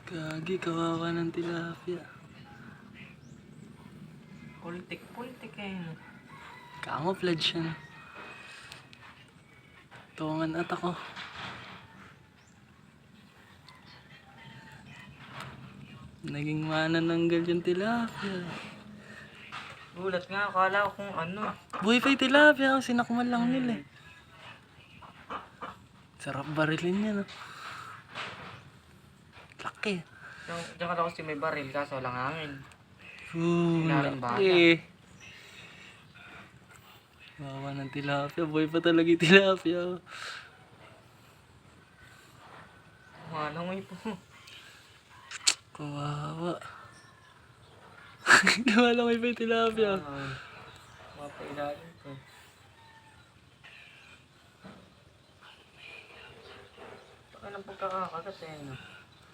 Gagi, kawawa ng tilapia. Pultik eh. Camouflage yan. Tungan at ako. Naging manananggal yung tilapia. Gulat nga, akala ko kung ano. Buhay pa yung tilapia, sinakman lang nila eh. Sarap barilin yan oh. Laki. Diyan ka daw kasi may baril, kaso walang hangin. Laki. Wawa ng tilapia, buhay pa talaga yung tilapia. Manangoy po. Kawawa. Lumalangoy pa yung tilapia. Mapailalim ko. Baka ng pagkakakagat eh. No?